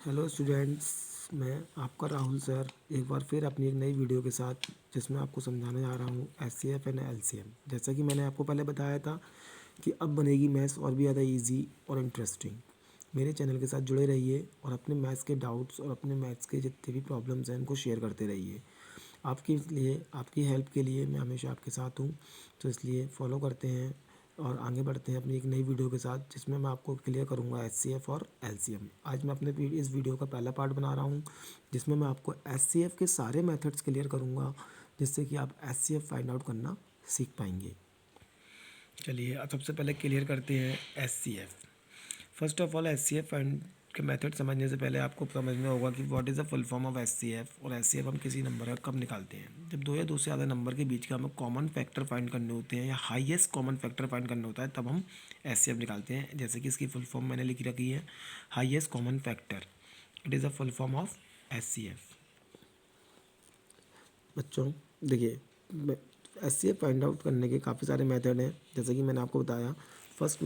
Hello students, मैं आपका Rahul sir एक बार फिर अपनी एक नई वीडियो के साथ जिसमें आपको समझाने जा रहा हूँ एचसीएफ एंड एलसीएम। जैसा कि मैंने आपको पहले बताया था कि अब बनेगी मैथ्स और भी ज़्यादा इजी और इंटरेस्टिंग। मेरे चैनल के साथ जुड़े रहिए और अपने मैथ्स के डाउट्स और अपने मैथ्स के जितने भी प्रॉब्लम्स हैं उनको शेयर करते रहिए। आपके लिए, आपकी हेल्प के लिए मैं हमेशा आपके साथ हूँ, तो इसलिए फॉलो करते हैं और आगे बढ़ते हैं अपनी एक नई वीडियो के साथ जिसमें मैं आपको क्लियर करूँगा एचसीएफ और एलसीएम। आज मैं अपने इस वीडियो का पहला पार्ट बना रहा हूँ जिसमें मैं आपको एचसीएफ के सारे मेथड्स क्लियर करूँगा जिससे कि आप एचसीएफ फाइंड आउट करना सीख पाएंगे। चलिए अब सबसे पहले क्लियर करते हैं HCF. First of all HCF find के मेथड समझने से पहले आपको समझना होगा कि what is the full form of HCF और एचसीएफ हम किसी नंबर का कब निकालते हैं। जब दो या दो से ज़्यादा नंबर के बीच का हमें कॉमन फैक्टर फाइंड करने होते हैं या हाईएस्ट कॉमन फैक्टर फाइंड करना होता है तब हम एचसीएफ निकालते हैं। जैसे कि इसकी फुल फॉर्म मैंने लिख रखी है, highest common factor. It is a full form of HCF. बच्चों देखिए, एचसीएफ फाइंड आउट करने के काफ़ी सारे मेथड हैं जैसे कि मैंने आपको बताया। फर्स्ट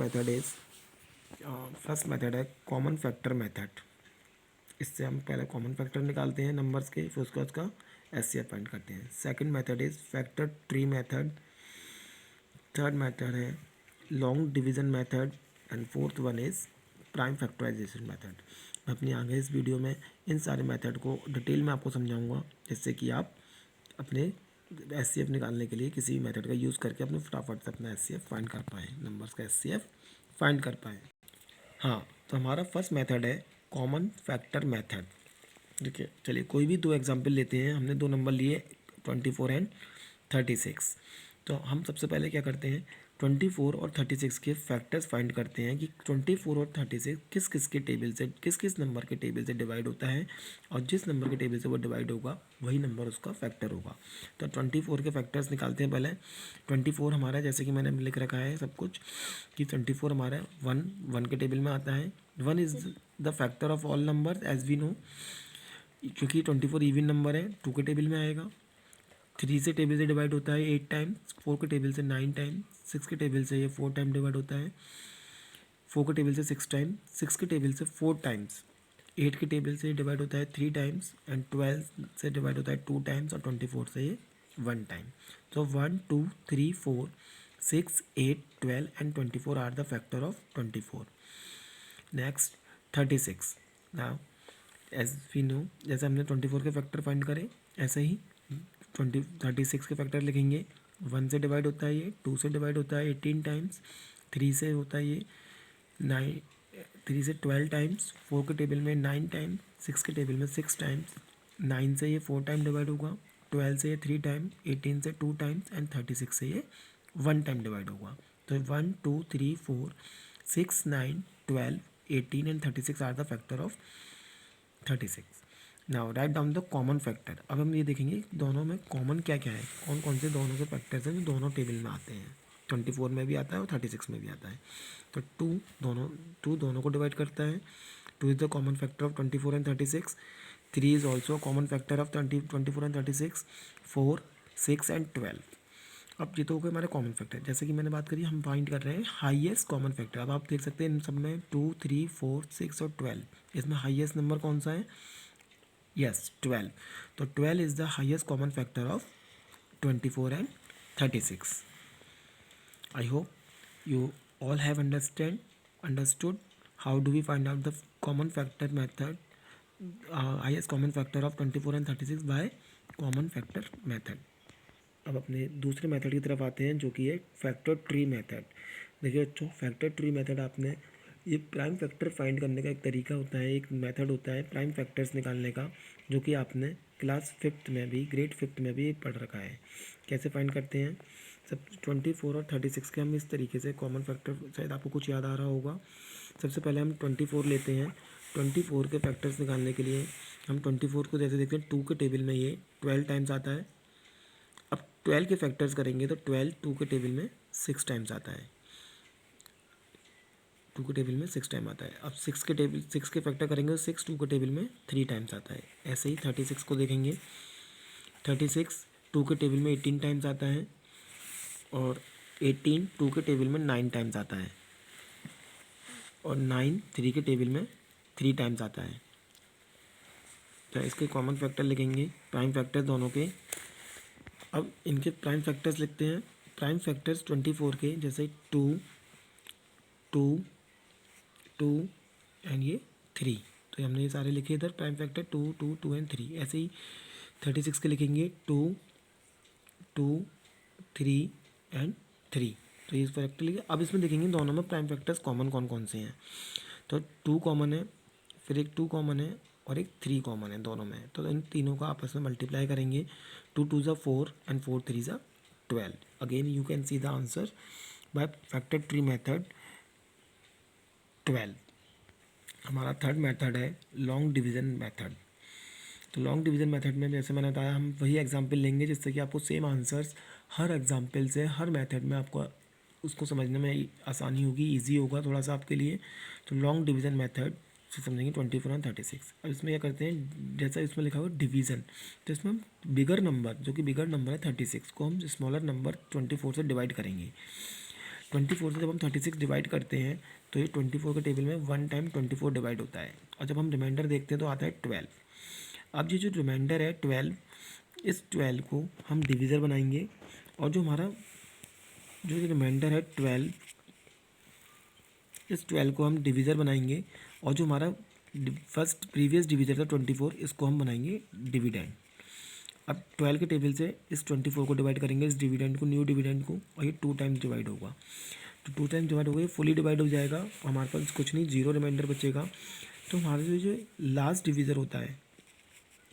मेथड है कॉमन फैक्टर मेथड। इससे हम पहले कॉमन फैक्टर निकालते हैं नंबर्स के, फिर उसके बाद उसका एचसीएफ फाइंड करते हैं। Second method is factor tree method. Third method है long division method and fourth one is prime factorization method. मैं अपनी आगे इस वीडियो में इन सारे मेथड को डिटेल में आपको समझाऊंगा जिससे कि आप अपने एचसीएफ निकालने के लिए किसी भी मेथड का यूज़ करके अपने फटाफट से अपना एचसीएफ फाइंड कर पाएँ, नंबर्स का एचसीएफ फाइंड कर पाएँ। हाँ, तो हमारा फर्स्ट मेथड है कॉमन फैक्टर मेथड। देखिए, चलिए कोई भी दो एग्जांपल लेते हैं। हमने दो नंबर लिए 24 एंड 36। तो हम सबसे पहले क्या करते हैं, 24 और 36 के फैक्टर्स फाइंड करते हैं कि 24 और 36 किस किस के टेबल से, किस किस नंबर के टेबल से डिवाइड होता है और जिस नंबर के टेबल से वो डिवाइड होगा वही नंबर उसका फैक्टर होगा। तो 24 के फैक्टर्स निकालते हैं पहले। 24 हमारा, जैसे कि मैंने लिख रखा है सब कुछ, कि 24 हमारा वन के टेबल में आता है। 1 is the factor of all number as we know, क्योंकि 24 इवन नंबर है, 2 के टेबल में आएगा। 3 से टेबल से डिवाइड होता है 8 टाइम्स, 4 के टेबल से 9 टाइम्स, 6 के टेबल से ये 4 टाइम डिवाइड होता है, 4 के टेबल से 6 टाइम, 6 के टेबल से 4 टाइम्स, 8 के टेबल से डिवाइड होता है 3 टाइम्स एंड 12 से डिवाइड होता है 2 टाइम्स और 24 से ये 1 टाइम। तो 1 2 3 4 6 8 12 and 24 are the factor of 24। Next 36। Now as we know, जैसे हमने 24 के फैक्टर फाइंड करे ऐसे ही 36 के फैक्टर लिखेंगे। 1 से डिवाइड होता है ये, 2 से डिवाइड होता है 18 टाइम्स, 3 से होता है ये 9, 3 से 12 टाइम्स, 4 के टेबल में 9 टाइम्स, 6 के टेबल में 6 टाइम्स, 9 से ये 4 टाइम डिवाइड होगा, 12 से ये 3 टाइम, 18 से 2 टाइम्स एंड 36 से ये 1 टाइम डिवाइड होगा। तो 1 2 3 4 6 9 12 18 and 36 are the factor of 36। Now write down the common factor. अब हम ये देखेंगे दोनों में कॉमन क्या क्या है, कौन कौन से दोनों के फैक्टर्स हैं जो दोनों टेबल में आते हैं। 24 में भी आता है और 36 में भी आता है। तो टू दोनों को डिवाइड करता है। 2 is the common factor of 24 and 36। 3 is also common factor of 24 and 36। 4 6 and 12। अब ये तो हो गए हमारे कॉमन फैक्टर। जैसे कि मैंने बात करी, हम फाइंड कर रहे हैं हाईएस्ट कॉमन फैक्टर। अब आप देख सकते हैं इन सब में 2 3 4 6 और 12, इसमें हाईएस्ट नंबर कौन सा है? यस, 12। तो 12 is the highest common factor of 24 and 36। I hope you all have understood how do we find out the common factor method, highest common factor of 24 and 36 by common factor method। अब अपने दूसरे method की तरफ आते हैं जो कि है फैक्टर ट्री मेथड। देखिए बच्चों, फैक्टर ट्री मेथड आपने, ये प्राइम फैक्टर फाइंड करने का एक तरीका होता है, एक मेथड होता है प्राइम फैक्टर्स निकालने का, जो कि आपने क्लास 5th में भी, ग्रेड 5th में भी पढ़ रखा है। कैसे फाइंड करते हैं? सब 24 और 36 के हम इस तरीके से कॉमन फैक्टर, शायद आपको कुछ याद आ रहा होगा। सबसे पहले हम 24 लेते हैं। 24 के फैक्टर्स निकालने के लिए हम 24 को जैसे देखते हैं, 2 के टेबल में ये 12 टाइम्स आता है। अब 12 के फैक्टर्स करेंगे तो 12 2 के टेबल में 6 टाइम्स आता है, 2 के टेबल में 6 टाइम आता है। अब 6 के फैक्टर करेंगे तो 6 2 के टेबल में 3 टाइम्स आता है। ऐसे ही 36 को देखेंगे, 36 2 के टेबल में 18 टाइम्स आता है और 18 2 के टेबल में 9 टाइम्स आता है और 9 3 के टेबल में 3 टाइम्स आता है। तो इसके कॉमन फैक्टर लिखेंगे, प्राइम फैक्टर दोनों के। अब इनके प्राइम फैक्टर्स लिखते हैं। प्राइम फैक्टर्स 24 के, जैसे 2 2 2 एंड ये 3, तो हमने ये सारे लिखे इधर प्राइम फैक्टर 2 2 2 एंड 3। ऐसे ही 36 के लिखेंगे 2 2 3 एंड 3, तो ये फैक्टर लिखे। अब इसमें देखेंगे दोनों में प्राइम फैक्टर्स कॉमन कौन कौन से हैं। तो 2 कॉमन है, फिर एक 2 कॉमन है और एक 3 कॉमन है दोनों में। तो इन तीनों को आपस में मल्टीप्लाई करेंगे। 2 2 ज़ा 4 एंड 4 3 ज़ा 12। Again you can see the answer by factor tree method 12। हमारा थर्ड मेथड है लॉन्ग डिवीज़न मेथड। तो लॉन्ग डिवीज़न मेथड में जैसे मैंने बताया, हम वही एग्जाम्पल लेंगे जिससे कि आपको सेम आंसर्स हर एग्जाम्पल से, हर मेथड में आपको उसको समझने में आसानी होगी, इजी होगा थोड़ा सा आपके लिए। तो लॉन्ग डिवीज़न मेथड से समझेंगे 24 और 36। अब इसमें क्या करते हैं, जैसा इसमें लिखा हुआ डिवीज़न, तो इसमें हम बिगर नंबर, जो कि बिगर नंबर है 36 को, हम स्मॉलर नंबर 24 से डिवाइड करेंगे। 24 से जब हम 36 डिवाइड करते हैं तो ये 24 के टेबल में 1 टाइम 24 डिवाइड होता है, और जब हम रिमाइंडर देखते हैं तो आता है 12। अब ये जो रिमाइंडर है 12, इस 12 को हम डिवीज़र बनाएंगे, और जो हमारा जो रिमाइंडर है 12, इस 12 को हम डिवीज़र बनाएंगे, और जो हमारा फर्स्ट प्रीवियस डिवीज़र था 24, इसको हम बनाएंगे डिविडेंड। अब 12 के टेबल से इस 24 को डिवाइड करेंगे, इस डिविडेंड को, न्यू डिविडेंड को, और ये 2 टाइम्स डिवाइड होगा। तो 2 टाइम्स डिवाइड हो गई, फुली डिवाइड हो जाएगा, और हमारे पास कुछ नहीं, 0 रिमाइंडर बचेगा। तो हमारा जो लास्ट डिवीज़र होता है,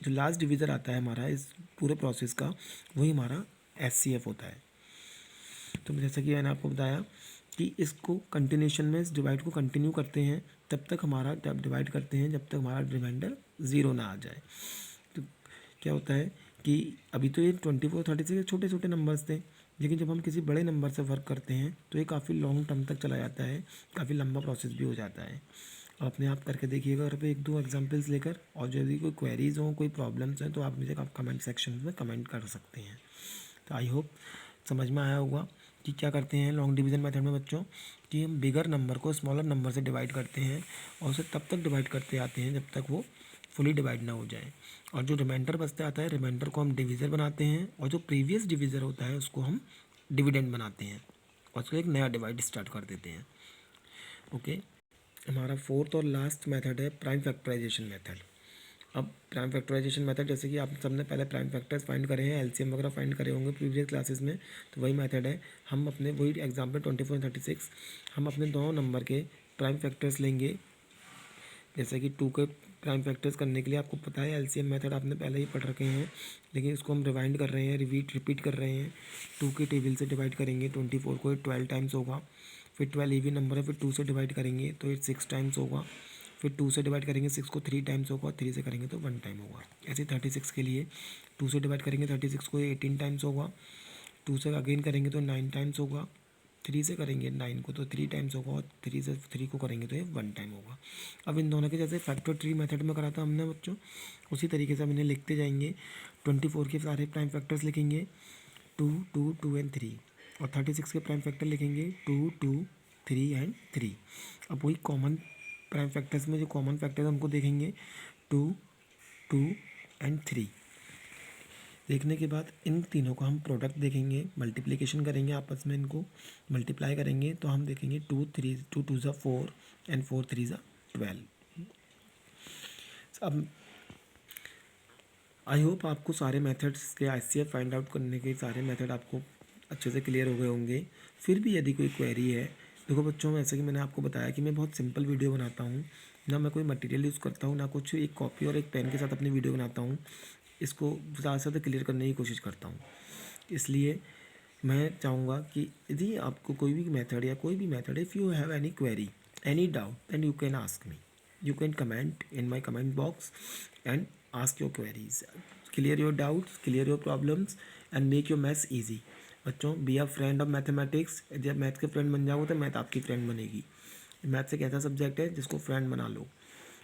जो लास्ट डिवीज़र आता है हमारा इस पूरे प्रोसेस का, वही हमारा SCF होता है। तो जैसा कि मैंने आपको बताया कि इसको कंटिन्यूशन में, इस डिवाइड को कंटिन्यू करते हैं तब तक हमारा, जब डिवाइड करते हैं जब तक हमारा रिमाइंडर 0 ना आ जाए। तो क्या होता है कि अभी तो ये 24 36 छोटे छोटे नंबर्स थे, लेकिन जब हम किसी बड़े नंबर से वर्क करते हैं तो ये काफ़ी लॉन्ग टर्म तक चला जाता है, काफ़ी लंबा प्रोसेस भी हो जाता है। अपने आप करके देखिएगा घर पे 1-2 एग्जांपल्स लेकर, और जो भी कोई क्वेरीज हों, कोई प्रॉब्लम्स हैं, तो आप मुझे कमेंट सेक्शन में कमेंट कर सकते हैं। तो आई होप समझ में आया होगा कि क्या करते हैं लॉन्ग डिवीज़न मेथड में बच्चों, कि हम बिगर नंबर को स्मॉलर नंबर से डिवाइड करते हैं, और उसे तब तक डिवाइड करते आते हैं जब तक वो फुली डिवाइड ना हो जाए, और जो रिमाइंडर बचता आता है, रिमाइंडर को हम डिवीज़र बनाते हैं, और जो प्रीवियस डिवीज़र होता है उसको हम डिविडेंड बनाते हैं, और उसको एक नया डिवाइड स्टार्ट कर देते हैं। ओके, हमारा फोर्थ और लास्ट मेथड है प्राइम फैक्टराइजेशन मेथड। अब प्राइम फैक्टराइजेशन मेथड, जैसे कि आप सबने पहले प्राइम फैक्टर्स फाइंड करे हैं, LCM वगैरह फाइंड करे होंगे प्रीवियस क्लासेस में, तो वही मेथड है। हम अपने वही एग्जाम्पल 24 36, हम अपने दोनों नंबर के प्राइम फैक्टर्स लेंगे। जैसे कि 2 के प्राइम फैक्टर्स करने के लिए आपको पता है LCM मेथड आपने पहले ही पढ़ रखे हैं, लेकिन इसको हम रिवाइंड कर रहे हैं, रिपीट कर रहे हैं। 2 के टेबल से डिवाइड करेंगे 24 को, 12 टाइम्स होगा। फिर 12 इवन नंबर है, फिर 2 से डिवाइड करेंगे तो 6 टाइम्स होगा। फिर 2 से डिवाइड करेंगे 6 को, 3 टाइम्स होगा, 3 से करेंगे तो 1 टाइम होगा। ऐसे 36 के लिए 2 से डिवाइड करेंगे 36 को, 18 टाइम्स होगा। 2 से अगेन करेंगे तो 9 टाइम्स होगा। 3 से करेंगे 9 को तो 3 टाइम्स होगा, और 3 से 3 को करेंगे तो ये 1 टाइम होगा। अब इन दोनों के जैसे फैक्टर ट्री मेथड में करा था हमने बच्चों, उसी तरीके से हम इन्हें लिखते जाएंगे। 24 के सारे प्राइम फैक्टर्स लिखेंगे 2 2 2 एंड 3, और 36 के प्राइम फैक्टर लिखेंगे 2 2 3 एंड 3। अब वही कॉमन प्राइम फैक्टर्स में जो कॉमन फैक्टर्स हमको देखेंगे 2 2 एंड 3। देखने के बाद इन तीनों को हम प्रोडक्ट देखेंगे, मल्टीप्लिकेशन करेंगे, आपस में इनको मल्टीप्लाई करेंगे, तो हम देखेंगे 2 2 ज़ा 4 एंड 4 3 ज़ा 12। अब आई होप आपको सारे मेथड्स के SCF फाइंड आउट करने के सारे मेथड आपको अच्छे से क्लियर हो गए होंगे। फिर भी यदि कोई क्वेरी है, देखो बच्चों, जैसे कि मैंने आपको बताया कि मैं बहुत सिंपल वीडियो बनाता हूँ, ना मैं कोई मटेरियल यूज़ करता हूँ, ना कुछ, एक कॉपी और एक पेन के साथ अपनी वीडियो बनाता हूँ। इसको ज़्यादा से ज़्यादा क्लियर करने की कोशिश करता हूँ। इसलिए मैं चाहूँगा कि यदि आपको कोई भी मेथड या कोई भी method, if you have any query, any doubt, then you can ask me, you can comment in my comment box and ask your queries, clear your doubts, clear your problems and make your maths easy। बच्चों, be a friend of mathematics. यदि आप math के friend बन जाओगे तो math आपकी friend बनेगी। Maths एक ऐसा सब्जेक्ट है जिसको फ्रेंड बना लो,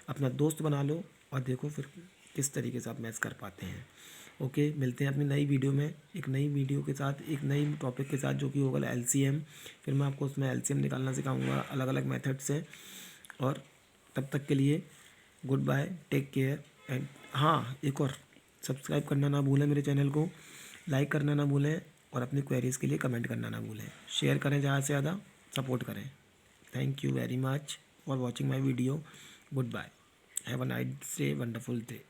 अपना दोस्त बना लो, और देखो फिर किस तरीके से आप मैथ्स कर पाते हैं। ओके, मिलते हैं अपनी नई वीडियो में, एक नई वीडियो के साथ, एक नई टॉपिक के साथ, जो कि होगा LCM। फिर मैं आपको उसमें LCM निकालना सिखाऊंगा, अलग अलग मेथड से। और तब तक के लिए good bye, take care. And हाँ, एक और, सब्सक्राइब करना ना भूलें मेरे चैनल को, लाइक करना ना भूलें और अपनी क्वेरीज़ के लिए कमेंट करना ना भूलें। शेयर करें ज़्यादा से ज़्यादा, सपोर्ट करें। Thank you very much for watching my video. Good bye, have a nice day, wonderful day.